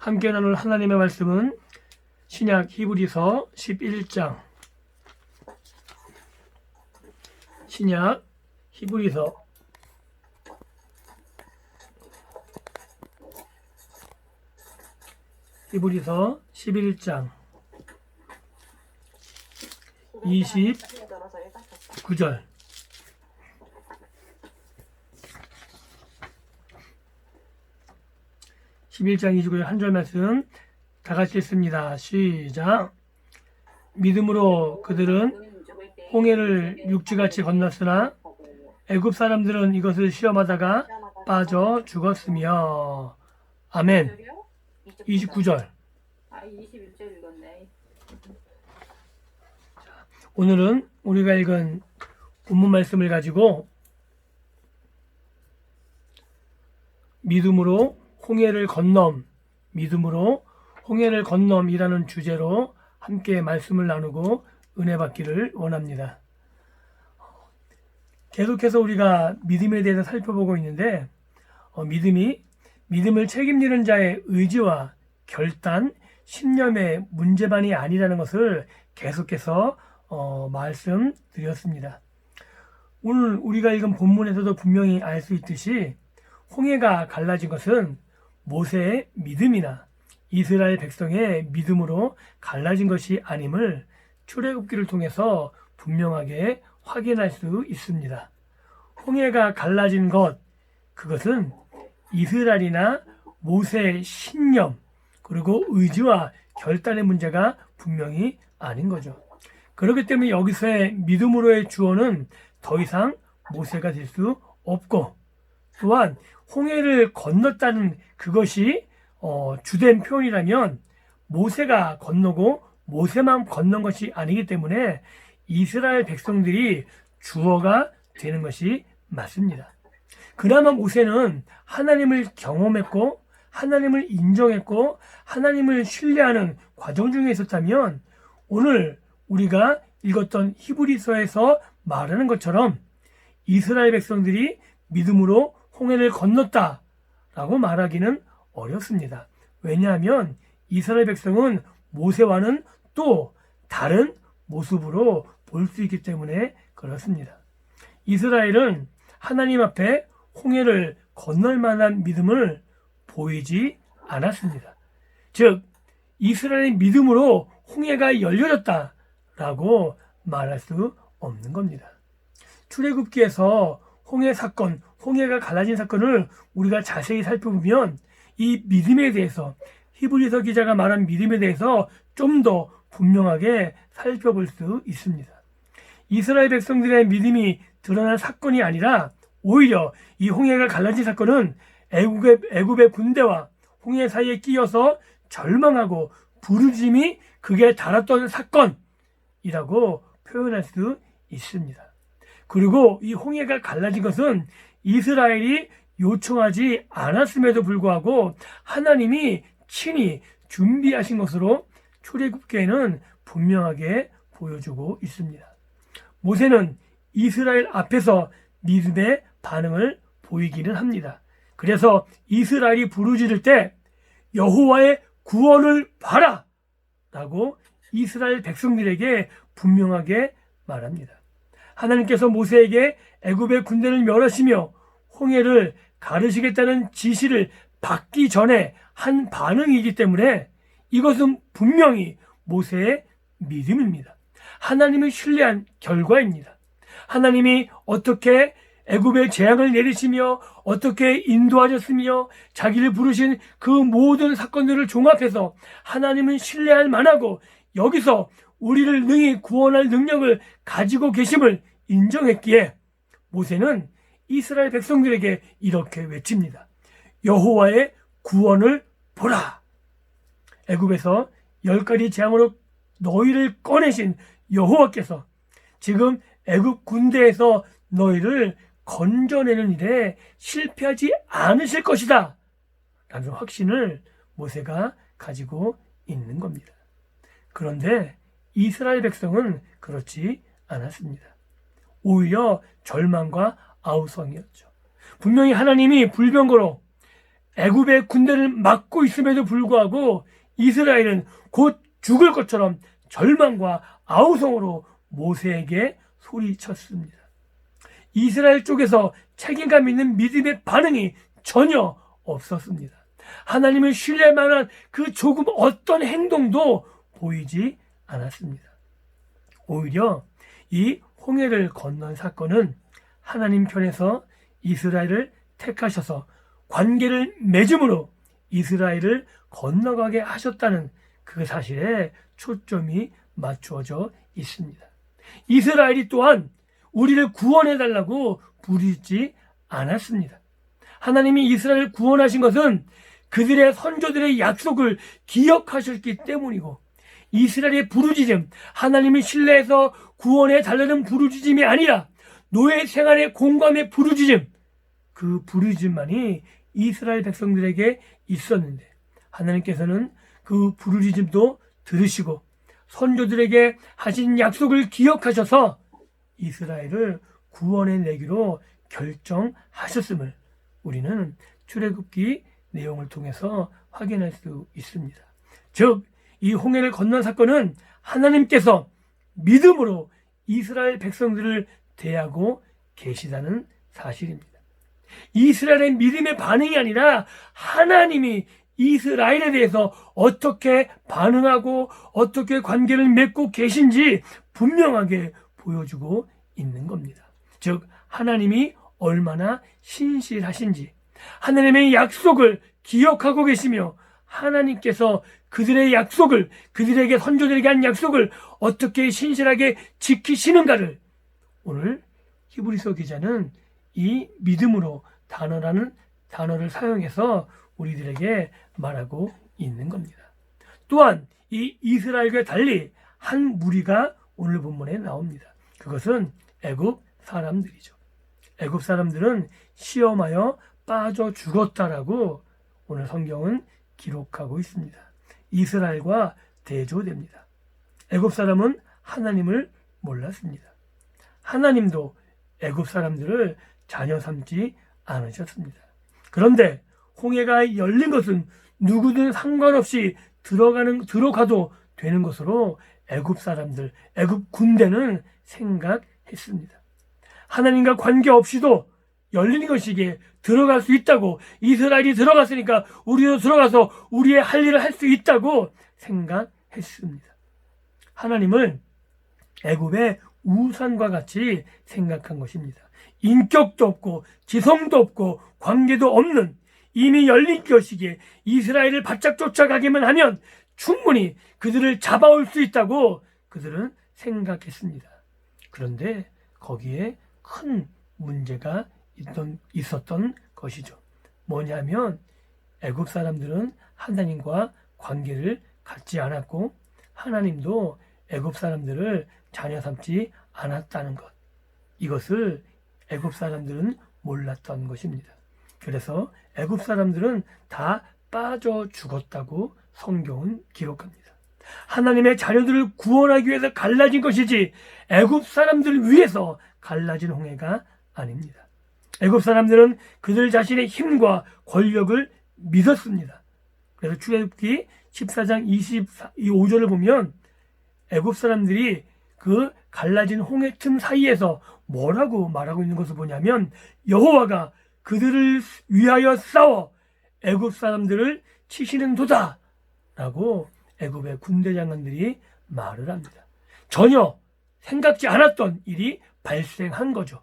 함께 나눌 하나님의 말씀은 신약 히브리서 11장, 신약 히브리서 11장 29절. 한 절 말씀 다 같이 읽습니다. 시작. 믿음으로 그들은 홍해를 육지같이 건넜으나 애굽 사람들은 이것을 시험하다가 빠져 죽었으며. 아멘. 29절. 21절 읽었네. 오늘은 우리가 읽은 본문 말씀을 가지고 믿음으로 홍해를 건넘이라는 주제로 함께 말씀을 나누고 은혜 받기를 원합니다. 계속해서 우리가 믿음에 대해서 살펴보고 있는데 믿음을 책임지는 자의 의지와 결단, 신념의 문제만이 아니라는 것을 계속해서 말씀드렸습니다. 오늘 우리가 읽은 본문에서도 분명히 알 수 있듯이 홍해가 갈라진 것은 모세의 믿음이나 이스라엘 백성의 믿음으로 갈라진 것이 아님을 출애굽기를 통해서 분명하게 확인할 수 있습니다. 홍해가 갈라진 그것은 이스라엘이나 모세의 신념 그리고 의지와 결단의 문제가 분명히 아닌 거죠. 그렇기 때문에 여기서의 믿음으로의 주어는 더 이상 모세가 될 수 없고, 또한 홍해를 건넜다는 그것이 주된 표현이라면 모세가 건너고 모세만 건넌 것이 아니기 때문에 이스라엘 백성들이 주어가 되는 것이 맞습니다. 그나마 모세는 하나님을 경험했고 하나님을 인정했고 하나님을 신뢰하는 과정 중에 있었다면 오늘 우리가 읽었던 히브리서에서 말하는 것처럼 이스라엘 백성들이 믿음으로 홍해를 건넜다라고 말하기는 어렵습니다. 왜냐하면 이스라엘 백성은 모세와는 또 다른 모습으로 볼 수 있기 때문에 그렇습니다. 이스라엘은 하나님 앞에 홍해를 건널 만한 믿음을 보이지 않았습니다. 즉 이스라엘의 믿음으로 홍해가 열려졌다라고 말할 수 없는 겁니다. 출애굽기에서 홍해가 갈라진 사건을 우리가 자세히 살펴보면 이 믿음에 대해서 히브리서 기자가 말한 믿음에 대해서 좀 더 분명하게 살펴볼 수 있습니다. 이스라엘 백성들의 믿음이 드러난 사건이 아니라 오히려 이 홍해가 갈라진 사건은 애굽의 군대와 홍해 사이에 끼어서 절망하고 부르짖음이 극에 달았던 사건이라고 표현할 수 있습니다. 그리고 이 홍해가 갈라진 것은 이스라엘이 요청하지 않았음에도 불구하고 하나님이 친히 준비하신 것으로 출애굽기에는 분명하게 보여주고 있습니다. 모세는 이스라엘 앞에서 믿음의 반응을 보이기는 합니다. 그래서 이스라엘이 부르짖을 때 여호와의 구원을 봐라! 라고 이스라엘 백성들에게 분명하게 말합니다. 하나님께서 모세에게 애굽의 군대를 멸하시며 홍해를 가르시겠다는 지시를 받기 전에 한 반응이기 때문에 이것은 분명히 모세의 믿음입니다. 하나님을 신뢰한 결과입니다. 하나님이 어떻게 애굽의 재앙을 내리시며 어떻게 인도하셨으며 자기를 부르신 그 모든 사건들을 종합해서 하나님은 신뢰할 만하고 여기서 우리를 능히 구원할 능력을 가지고 계심을 인정했기에 모세는 이스라엘 백성들에게 이렇게 외칩니다. 여호와의 구원을 보라. 애굽에서 10가지 재앙으로 너희를 꺼내신 여호와께서 지금 애굽 군대에서 너희를 건져내는 일에 실패하지 않으실 것이다 라는 확신을 모세가 가지고 있는 겁니다. 그런데 이스라엘 백성은 그렇지 않았습니다. 오히려 절망과 아우성이었죠. 분명히 하나님이 불병거로 애굽의 군대를 막고 있음에도 불구하고 이스라엘은 곧 죽을 것처럼 절망과 아우성으로 모세에게 소리쳤습니다. 이스라엘 쪽에서 책임감 있는 믿음의 반응이 전혀 없었습니다. 하나님을 신뢰할 만한 그 조금 어떤 행동도 보이지 않았습니다. 오히려 이 홍해를 건넌 사건은 하나님 편에서 이스라엘을 택하셔서 관계를 맺음으로 이스라엘을 건너가게 하셨다는 그 사실에 초점이 맞추어져 있습니다. 이스라엘이 또한 우리를 구원해달라고 부르지 않았습니다. 하나님이 이스라엘을 구원하신 것은 그들의 선조들의 약속을 기억하셨기 때문이고, 이스라엘의 부르짖음, 하나님을 신뢰해서 구원해달라는 부르짖음이 아니라 노예 생활의 공감의 부르짖음, 그 부르짖음만이 이스라엘 백성들에게 있었는데 하나님께서는 그 부르짖음도 들으시고 선조들에게 하신 약속을 기억하셔서 이스라엘을 구원해내기로 결정하셨음을 우리는 출애굽기 내용을 통해서 확인할 수 있습니다. 즉, 이 홍해를 건넌 사건은 하나님께서 믿음으로 이스라엘 백성들을 대하고 계시다는 사실입니다. 이스라엘의 믿음의 반응이 아니라 하나님이 이스라엘에 대해서 어떻게 반응하고 어떻게 관계를 맺고 계신지 분명하게 보여주고 있는 겁니다. 즉, 하나님이 얼마나 신실하신지, 하나님의 약속을 기억하고 계시며 하나님께서 그들의 약속을, 그들에게 선조들에게 한 약속을 어떻게 신실하게 지키시는가를 오늘 히브리서 기자는 이 믿음으로 단어라는 단어를 사용해서 우리들에게 말하고 있는 겁니다. 또한 이 이스라엘과 달리 한 무리가 오늘 본문에 나옵니다. 그것은 애굽 사람들이죠. 애굽 사람들은 시험하여 빠져 죽었다라고 오늘 성경은 기록하고 있습니다. 이스라엘과 대조됩니다. 애굽 사람은 하나님을 몰랐습니다. 하나님도 애굽 사람들을 자녀 삼지 않으셨습니다. 그런데 홍해가 열린 것은 누구든 상관없이 들어가도 되는 것으로 애굽 사람들, 애굽 군대는 생각했습니다. 하나님과 관계없이도 열리는 것이기에 들어갈 수 있다고, 이스라엘이 들어갔으니까 우리도 들어가서 우리의 할 일을 할 수 있다고 생각했습니다. 하나님을 애굽의 우산과 같이 생각한 것입니다. 인격도 없고 지성도 없고 관계도 없는 이미 열린 것이기에 이스라엘을 바짝 쫓아가기만 하면 충분히 그들을 잡아올 수 있다고 그들은 생각했습니다. 그런데 거기에 큰 문제가 있었던 것이죠. 뭐냐면 애굽 사람들은 하나님과 관계를 갖지 않았고 하나님도 애굽 사람들을 자녀 삼지 않았다는 것, 이것을 애굽 사람들은 몰랐던 것입니다. 그래서 애굽 사람들은 다 빠져 죽었다고 성경은 기록합니다. 하나님의 자녀들을 구원하기 위해서 갈라진 것이지 애굽 사람들을 위해서 갈라진 홍해가 아닙니다. 애굽 사람들은 그들 자신의 힘과 권력을 믿었습니다. 그래서 출애굽기 14장 25절을 보면 애굽 사람들이 그 갈라진 홍해 틈 사이에서 뭐라고 말하고 있는 것을 보냐면 여호와가 그들을 위하여 싸워 애굽 사람들을 치시는도다 라고 애굽의 군대 장관들이 말을 합니다. 전혀 생각지 않았던 일이 발생한 거죠.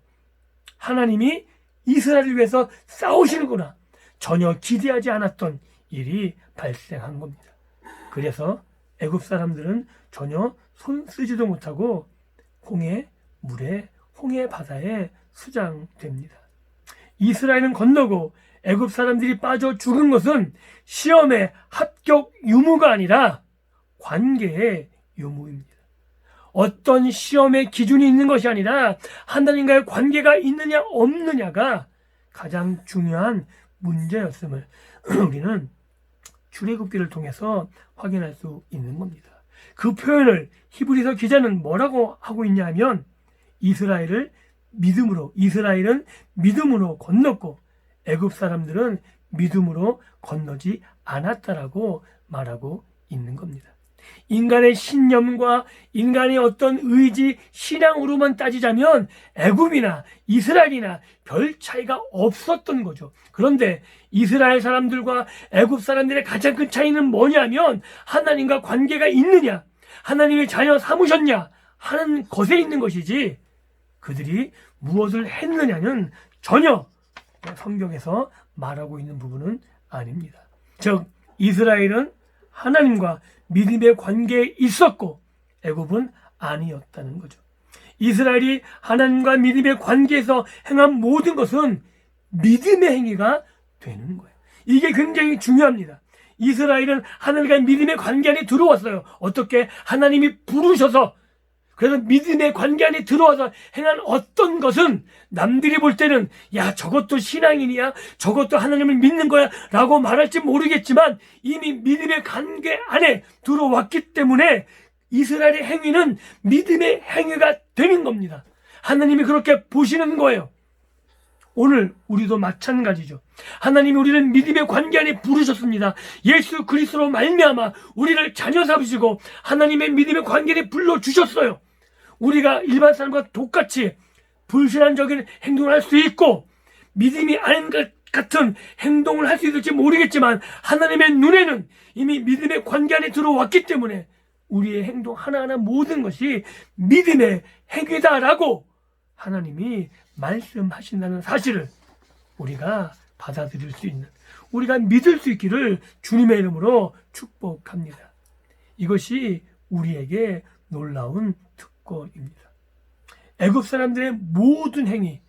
하나님이 이스라엘을 위해서 싸우시는구나. 전혀 기대하지 않았던 일이 발생한 겁니다. 그래서 애굽 사람들은 전혀 손 쓰지도 못하고 홍해 바다에 수장됩니다. 이스라엘은 건너고 애굽 사람들이 빠져 죽은 것은 시험의 합격 유무가 아니라 관계의 유무입니다. 어떤 시험의 기준이 있는 것이 아니라 하나님과의 관계가 있느냐 없느냐가 가장 중요한 문제였음을 우리는 출애굽기를 통해서 확인할 수 있는 겁니다. 그 표현을 히브리서 기자는 뭐라고 하고 있냐면 이스라엘은 믿음으로 건넜고 애굽 사람들은 믿음으로 건너지 않았다라고 말하고 있는 겁니다. 인간의 신념과 인간의 어떤 의지, 신앙으로만 따지자면 애굽이나 이스라엘이나 별 차이가 없었던 거죠. 그런데 이스라엘 사람들과 애굽 사람들의 가장 큰 차이는 뭐냐면 하나님과 관계가 있느냐, 하나님의 자녀 삼으셨냐 하는 것에 있는 것이지 그들이 무엇을 했느냐는 전혀 성경에서 말하고 있는 부분은 아닙니다. 즉 이스라엘은 하나님과 믿음의 관계에 있었고 애굽은 아니었다는 거죠. 이스라엘이 하나님과 믿음의 관계에서 행한 모든 것은 믿음의 행위가 되는 거예요. 이게 굉장히 중요합니다. 이스라엘은 하나님과 믿음의 관계 안에 들어왔어요. 어떻게? 하나님이 부르셔서. 그래서 믿음의 관계 안에 들어와서 행한 어떤 것은 남들이 볼 때는 야 저것도 신앙인이야, 저것도 하나님을 믿는 거야 라고 말할지 모르겠지만 이미 믿음의 관계 안에 들어왔기 때문에 이스라엘의 행위는 믿음의 행위가 되는 겁니다. 하나님이 그렇게 보시는 거예요. 오늘 우리도 마찬가지죠. 하나님이 우리를 믿음의 관계 안에 부르셨습니다. 예수 그리스도로 말미암아 우리를 자녀 삼으시고 하나님의 믿음의 관계 안에 불러주셨어요. 우리가 일반 사람과 똑같이 불신앙적인 행동을 할 수 있고 믿음이 아닌 것 같은 행동을 할 수 있을지 모르겠지만 하나님의 눈에는 이미 믿음의 관계 안에 들어왔기 때문에 우리의 행동 하나하나 모든 것이 믿음의 행위다라고 하나님이 말씀하신다는 사실을 우리가 받아들일 수 있는, 우리가 믿을 수 있기를 주님의 이름으로 축복합니다. 이것이 우리에게 놀라운 특권입니다. 애굽 사람들의 모든 행위,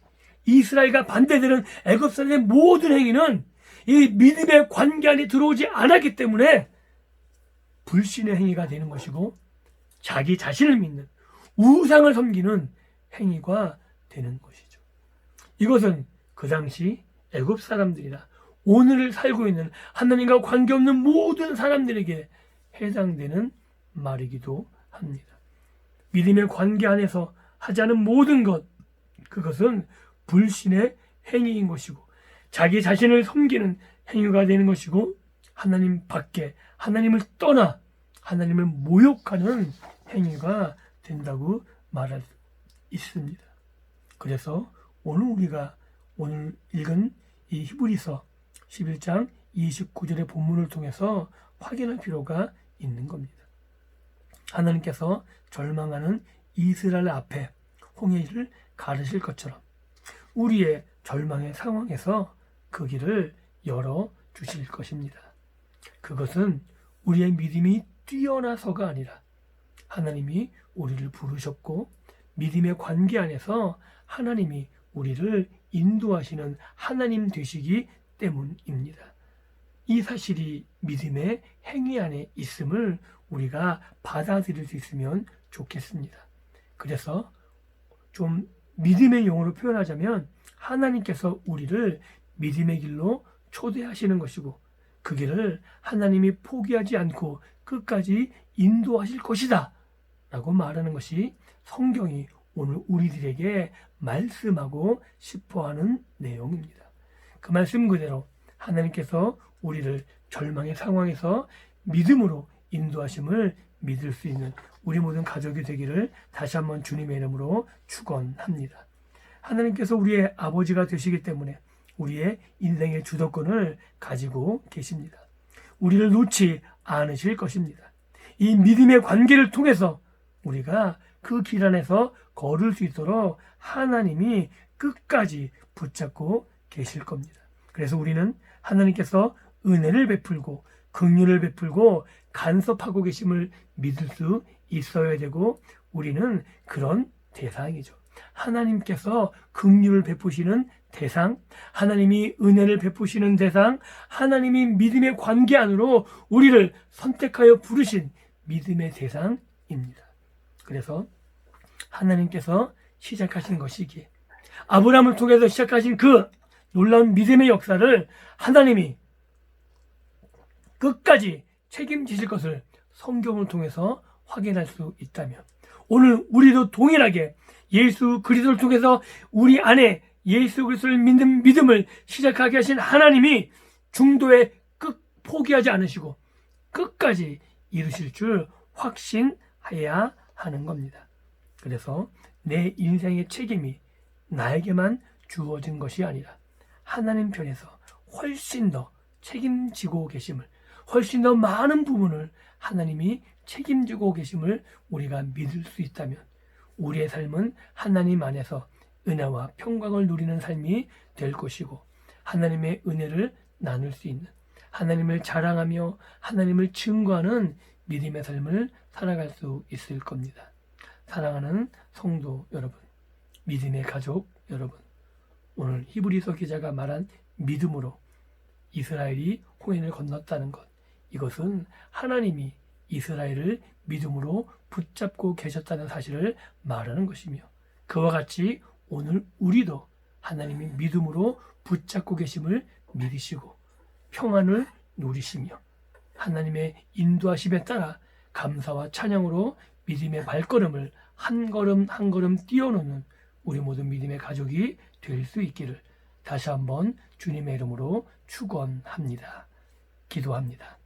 이스라엘과 반대되는 애굽 사람들의 모든 행위는 이 믿음의 관계 안에 들어오지 않았기 때문에 불신의 행위가 되는 것이고 자기 자신을 믿는 우상을 섬기는 행위가 되는 것이죠. 이것은 그 당시 애굽 사람들이나 오늘 살고 있는 하나님과 관계없는 모든 사람들에게 해당되는 말이기도 합니다. 믿음의 관계 안에서 하지 않은 모든 것, 그것은 불신의 행위인 것이고 자기 자신을 섬기는 행위가 되는 것이고 하나님 밖에, 하나님을 떠나 하나님을 모욕하는 행위가 된다고 말할 수 있습니다. 그래서 오늘 우리가 오늘 읽은 이 히브리서 11장 29절의 본문을 통해서 확인할 필요가 있는 겁니다. 하나님께서 절망하는 이스라엘 앞에 홍해를 가르실 것처럼 우리의 절망의 상황에서 그 길을 열어주실 것입니다. 그것은 우리의 믿음이 뛰어나서가 아니라 하나님이 우리를 부르셨고 믿음의 관계 안에서 하나님이 우리를 인도하시는 하나님 되시기 때문입니다. 이 사실이 믿음의 행위 안에 있음을 우리가 받아들일 수 있으면 좋겠습니다. 그래서 좀 믿음의 용어로 표현하자면 하나님께서 우리를 믿음의 길로 초대하시는 것이고 그 길을 하나님이 포기하지 않고 끝까지 인도하실 것이다 라고 말하는 것이 성경이 오늘 우리들에게 말씀하고 싶어하는 내용입니다. 그 말씀 그대로 하나님께서 우리를 절망의 상황에서 믿음으로 인도하심을 믿을 수 있는 우리 모든 가족이 되기를 다시 한번 주님의 이름으로 축원합니다. 하나님께서 우리의 아버지가 되시기 때문에 우리의 인생의 주도권을 가지고 계십니다. 우리를 놓지 않으실 것입니다. 이 믿음의 관계를 통해서 우리가 그 길 안에서 걸을 수 있도록 하나님이 끝까지 붙잡고 계실 겁니다. 그래서 우리는 하나님께서 은혜를 베풀고 긍휼을 베풀고 간섭하고 계심을 믿을 수 있어야 되고 우리는 그런 대상이죠. 하나님께서 긍휼을 베푸시는 대상, 하나님이 은혜를 베푸시는 대상, 하나님이 믿음의 관계 안으로 우리를 선택하여 부르신 믿음의 대상입니다. 그래서 하나님께서 시작하신 것이기에 아브라함을 통해서 시작하신 그 놀라운 믿음의 역사를 하나님이 끝까지 책임지실 것을 성경을 통해서 확인할 수 있다면 오늘 우리도 동일하게 예수 그리스도를 통해서 우리 안에 예수 그리스도를 믿는 믿음을 시작하게 하신 하나님이 중도에 끝 포기하지 않으시고 끝까지 이루실 줄 확신해야 하는 겁니다. 그래서 내 인생의 책임이 나에게만 주어진 것이 아니라 하나님 편에서 훨씬 더 책임지고 계심을, 훨씬 더 많은 부분을 하나님이 책임지고 계심을 우리가 믿을 수 있다면 우리의 삶은 하나님 안에서 은혜와 평강을 누리는 삶이 될 것이고 하나님의 은혜를 나눌 수 있는, 하나님을 자랑하며 하나님을 증거하는 믿음의 삶을 살아갈 수 있을 겁니다. 사랑하는 성도 여러분, 믿음의 가족 여러분, 오늘 히브리서 기자가 말한 믿음으로 이스라엘이 홍해를 건넜다는 것, 이것은 하나님이 이스라엘을 믿음으로 붙잡고 계셨다는 사실을 말하는 것이며 그와 같이 오늘 우리도 하나님이 믿음으로 붙잡고 계심을 믿으시고 평안을 누리시며 하나님의 인도하심에 따라 감사와 찬양으로 믿음의 발걸음을 한 걸음 한 걸음 띄워놓는 우리 모든 믿음의 가족이 될 수 있기를 다시 한번 주님의 이름으로 축원합니다. 기도합니다.